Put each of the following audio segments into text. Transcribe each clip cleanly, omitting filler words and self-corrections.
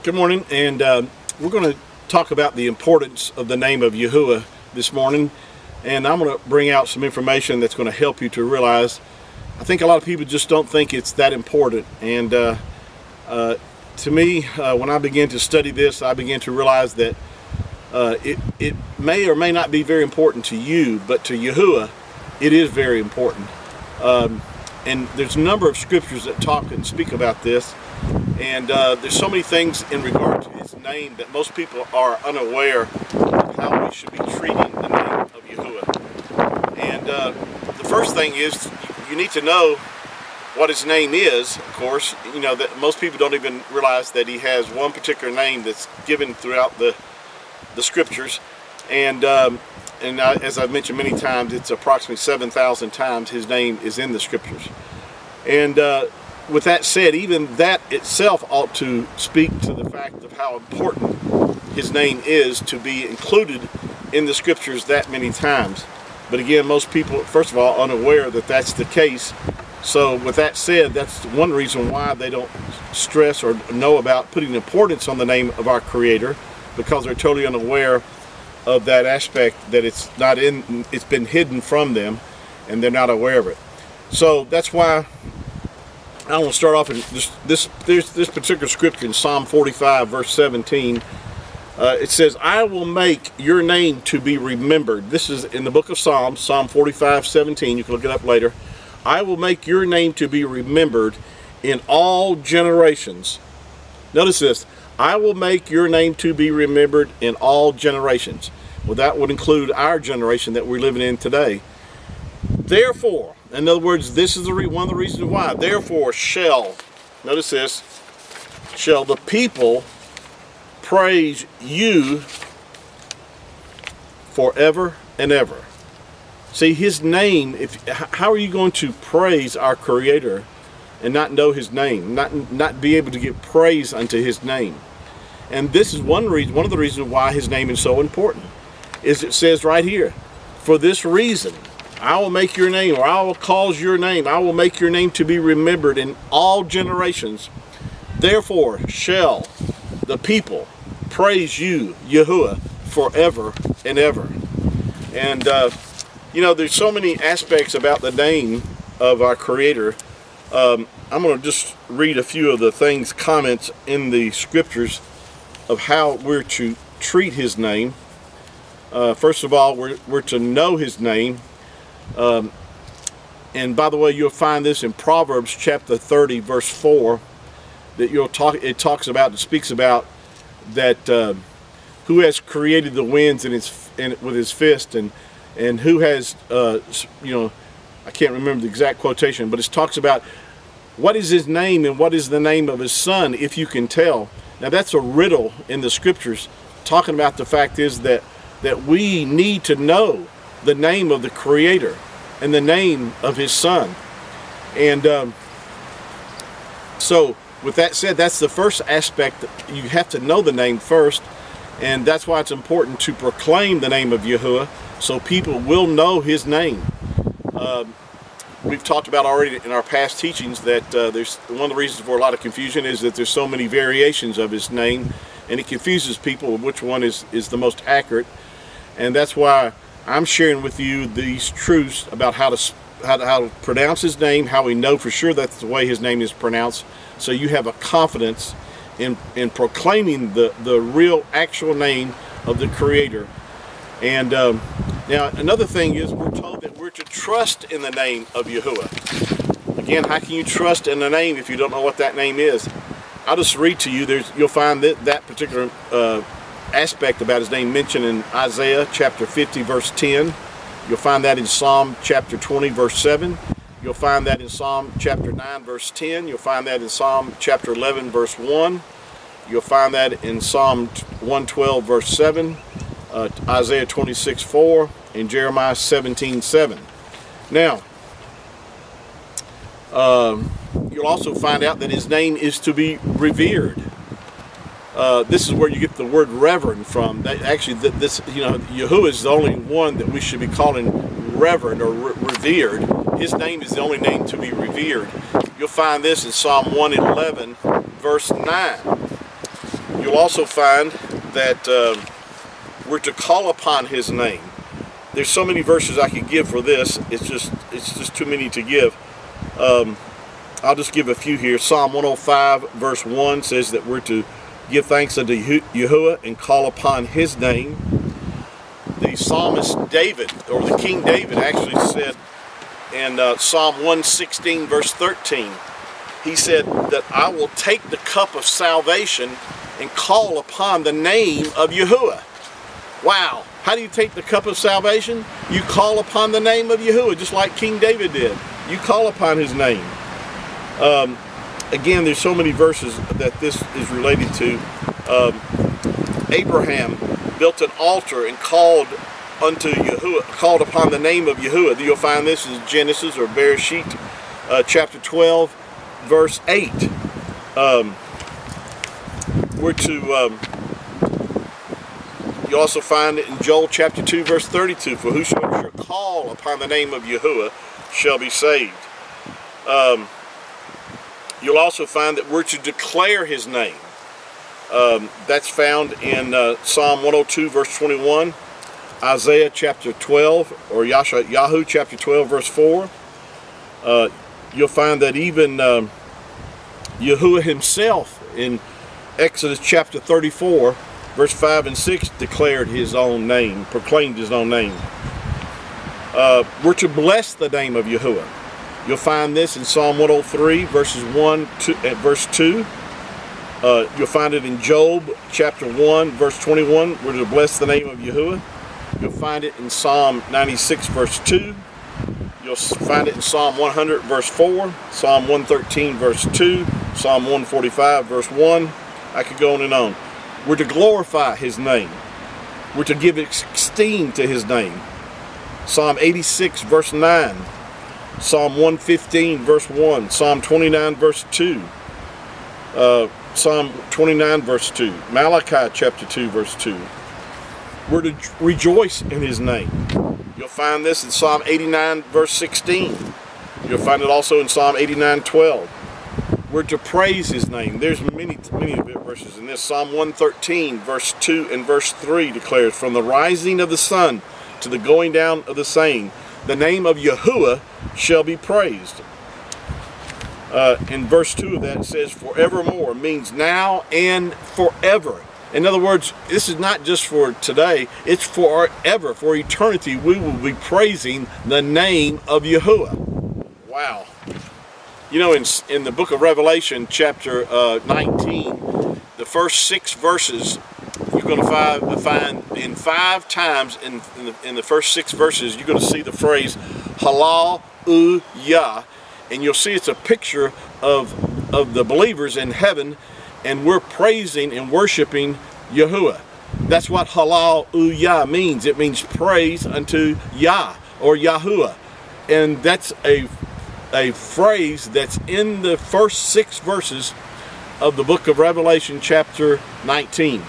Good morning, and we're going to talk about the importance of the name of Yahuwah this morning, and I'm going to bring out some information that's going to help you to realize. I think a lot of people just don't think it's that important, and to me, when I began to study this, I began to realize that it may or may not be very important to you, but to Yahuwah, it is very important. And there's a number of scriptures that talk and speak about this, and there's so many things in regard to his name that most people are unaware of how we should be treating the name of Yahuwah. And the first thing is, you need to know what his name is. Of course, you know that most people don't even realize that he has one particular name that's given throughout the scriptures, and as I've mentioned many times, it's approximately 7,000 times his name is in the scriptures. And with that said, even that itself ought to speak to the fact of how important his name is to be included in the scriptures that many times. But again, most people, first of all, unaware that that's the case. So with that said, that's one reason why they don't stress or know about putting importance on the name of our Creator, because they're totally unaware of that aspect, that it's been hidden from them and they're not aware of it. So that's why I want to start off in this particular scripture in Psalm 45 verse 17. It says, I will make your name to be remembered. This is in the book of Psalms, Psalm 45:17. You can look it up later. I will make your name to be remembered in all generations. Notice this. I will make your name to be remembered in all generations. Well, that would include our generation that we're living in today. Therefore, in other words, this is one of the reasons why. Therefore shall, notice this, shall the people praise you forever and ever. See, his name, how are you going to praise our Creator and not know his name, not be able to give praise unto his name? And this is one of the reasons why his name is so important, is it says right here, for this reason, I will make your name, or I will cause your name, I will make your name to be remembered in all generations. Therefore shall the people praise you, Yahuwah, forever and ever. And, you know, there's so many aspects about the name of our Creator. I'm going to just read a few of the comments in the scriptures of how we're to treat his name. First of all, we're to know his name. And by the way, you'll find this in Proverbs chapter 30 verse 4, that it speaks about that who has created the winds with his fist, and who has you know, I can't remember the exact quotation, but it talks about what is his name and what is the name of his son, if you can tell. Now that's a riddle in the scriptures, talking about the fact is that we need to know the name of the Creator and the name of his son. And so with that said, that's the first aspect. You have to know the name first, and that's why it's important to proclaim the name of Yahuwah, so people will know his name. We've talked about already in our past teachings that there's one of the reasons for a lot of confusion is that there's so many variations of his name, and it confuses people which one is the most accurate. And that's why I'm sharing with you these truths about how to pronounce his name, how we know for sure that's the way his name is pronounced, so you have a confidence in proclaiming the real actual name of the Creator. And now another thing is, we're told that we're to trust in the name of Yahuwah. Again, how can you trust in the name if you don't know what that name is? I'll just read to you. You'll find that particular aspect about his name mentioned in Isaiah chapter 50 verse 10. You'll find that in Psalm chapter 20 verse 7. You'll find that in Psalm chapter 9 verse 10. You'll find that in Psalm chapter 11 verse 1. You'll find that in Psalm 112 verse 7. Isaiah 26:4, and Jeremiah 17:7. Now, you'll also find out that his name is to be revered. This is where you get the word reverend from. Yahuwah is the only one that we should be calling reverend or revered. His name is the only name to be revered. You'll find this in Psalm 111, verse 9. You'll also find that we're to call upon his name. There's so many verses I could give for this. It's just too many to give. I'll just give a few here. Psalm 105 verse 1 says that we're to give thanks unto Yahuwah and call upon his name. The psalmist David, or the King David, actually said in Psalm 116 verse 13, he said that I will take the cup of salvation and call upon the name of Yahuwah. Wow. How do you take the cup of salvation? You call upon the name of Yahuwah, just like King David did. You call upon his name. Again, there's so many verses that this is related to. Abraham built an altar and called unto Yahuwah, called upon the name of Yahuwah. You'll find this in Genesis or Bereshit, chapter 12, verse 8. You also find it in Joel chapter 2, verse 32. For whosoever shall call upon the name of Yahuwah shall be saved. You'll also find that we're to declare his name. That's found in Psalm 102 verse 21, Isaiah chapter 12, or YAHUAH chapter 12 verse 4. You'll find that even Yahuwah himself in Exodus chapter 34 verse 5 and 6 declared his own name, proclaimed his own name. We're to bless the name of Yahuwah. You'll find this in Psalm 103 verses 1 to verse 2. You'll find it in Job chapter 1 verse 21. We're to bless the name of Yahuwah. You'll find it in Psalm 96 verse 2. You'll find it in Psalm 100 verse 4, Psalm 113 verse 2, Psalm 145 verse 1. I could go on and on. We're to glorify his name. We're to give esteem to his name. Psalm 86 verse 9, Psalm 115 verse 1, Psalm 29 verse 2, Psalm 29 verse 2, Malachi chapter 2 verse 2. We're to rejoice in his name. You'll find this in Psalm 89 verse 16. You'll find it also in Psalm 89 12. We're to praise his name. There's many verses in this. Psalm 113 verse 2 and verse 3 declares, from the rising of the sun to the going down of the same, the name of Yahuwah shall be praised. In verse 2 of that it says forevermore, means now and forever. In other words, this is not just for today, it's forever, for eternity. We will be praising the name of Yahuwah. Wow. You know, in the book of Revelation, chapter 19, the first 6 verses, you're going to find in 5 times in the first 6 verses, you're going to see the phrase YAHUAH, and you'll see it's a picture of the believers in heaven, and we're praising and worshiping Yahuwah. That's what YAHUAH means. It means praise unto Yah, or Yahuwah. And that's a phrase that's in the first 6 verses of the book of Revelation chapter 19.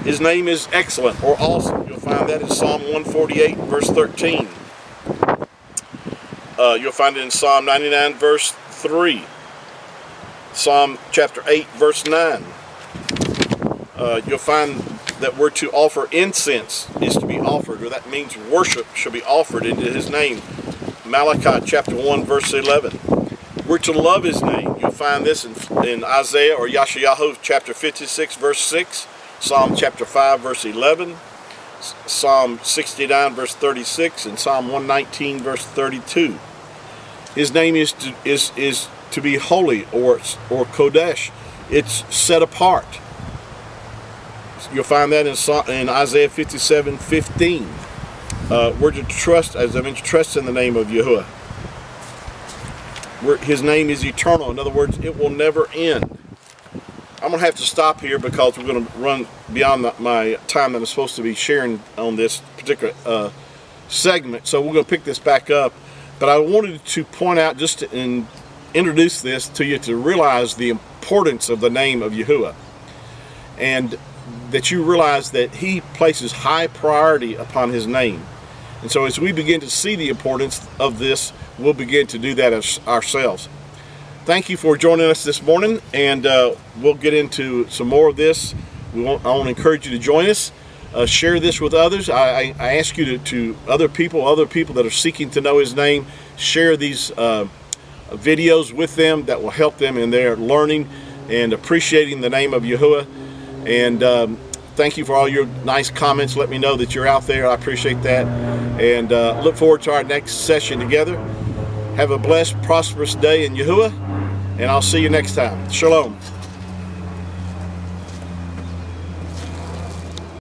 His name is excellent or awesome. You'll find that in Psalm 148 verse 13. You'll find it in Psalm 99 verse 3. Psalm chapter 8 verse 9. You'll find that we're to offer incense is to be offered, or that means worship shall be offered into his name. Malachi chapter 1 verse 11. We're to love his name. You'll find this in Isaiah or YAHUAH chapter 56 verse 6, Psalm chapter 5 verse 11, Psalm 69 verse 36, and Psalm 119 verse 32. His name is to be holy, or Kodesh. It's set apart. You'll find that in Isaiah 57:15. We're to trust, as I mentioned, trust in the name of Yahuwah. His name is eternal. In other words, it will never end. I'm going to have to stop here because we're going to run beyond my time that I'm supposed to be sharing on this particular segment. So we're going to pick this back up. But I wanted to point out, just to introduce this to you, to realize the importance of the name of Yahuwah. And that you realize that he places high priority upon his name. And so as we begin to see the importance of this, we'll begin to do that ourselves. thank you for joining us this morning, and we'll get into some more of this. I want to encourage you to join us. Share this with others. I ask you to other people that are seeking to know His name, share these videos with them that will help them in their learning and appreciating the name of Yahuwah. And thank you for all your nice comments. Let me know that you're out there. I appreciate that. And look forward to our next session together. Have a blessed, prosperous day in Yahuwah, and I'll see you next time. Shalom.